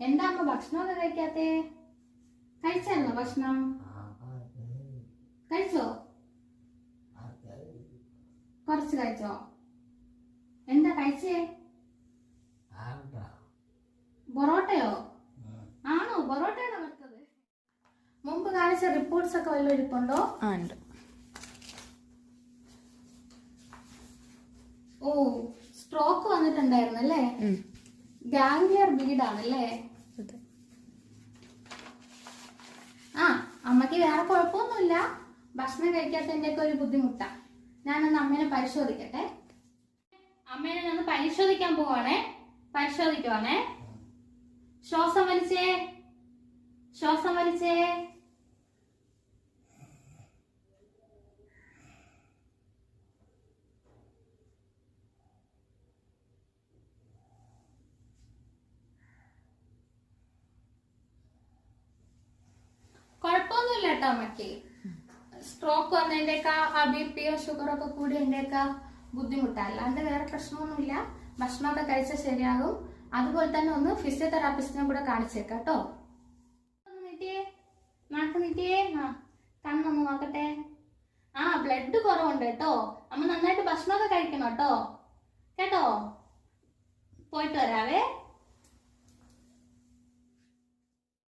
എന്താ അമ്മ ഭക്ഷണമൊക്കെ കഴിക്കാത്തേ? കഴിച്ചായിരുന്നോ ഭക്ഷണം? കഴിച്ചോ? കുറച്ച് കഴിച്ചോ? എന്താ കഴിച്ചേ? പൊറോട്ടയോ? ആണോ? പൊറോട്ടയാണോ വെച്ചത്? മുമ്പ് കാണിച്ച റിപ്പോർട്ട്സ് ഒക്കെ വല്ലതും ഇരിപ്പുണ്ടോ? ഉണ്ട്. ഓ, സ്ട്രോക്ക് വന്നിട്ടുണ്ടായിരുന്നല്ലേ? ഗാംഗ്ലിയർ ബീഡാണല്ലേ? ആ, അമ്മക്ക് വേറെ കുഴപ്പമൊന്നുമില്ല. ഭക്ഷണം കഴിക്കാത്തതിന്റെ ഒക്കെ ഒരു ബുദ്ധിമുട്ടാ. ഞാനൊന്ന് അമ്മേനെ പരിശോധിക്കട്ടെ. അമ്മേനെ ഒന്ന് പരിശോധിക്കാൻ പോവാണേ. പരിശോധിക്കുവാണേ. ശ്വാസം വലിച്ചേ, ശ്വാസം വലിച്ചേ. കുഴപ്പമൊന്നുമില്ല കേട്ടോ അമ്മയ്ക്ക്. സ്ട്രോക്ക് വന്നതിന്റെയൊക്കെ BP യോ ഷുഗറോ ഒക്കെ കൂടിയതിന്റെയൊക്കെ ബുദ്ധിമുട്ടാ. അല്ലാണ്ട് വേറെ പ്രശ്നമൊന്നുമില്ല. ഭക്ഷണമൊക്കെ കഴിച്ചാൽ ശരിയാകും. അതുപോലെ തന്നെ ഒന്ന് ഫിസിയോതെറാപ്പിസ്റ്റിനെ കൂടെ കാണിച്ചേക്കാം കേട്ടോ. നീട്ടിയേ, നാക്ക് നീട്ടിയേ. ആ, കണ്ണൊന്ന് നോക്കട്ടെ. ആ, ബ്ലഡ് കുറവുണ്ട് കേട്ടോ. അമ്മ നന്നായിട്ട് ഭക്ഷണമൊക്കെ കഴിക്കണം കേട്ടോ. കേട്ടോ? പോയിട്ട് വരാവേ.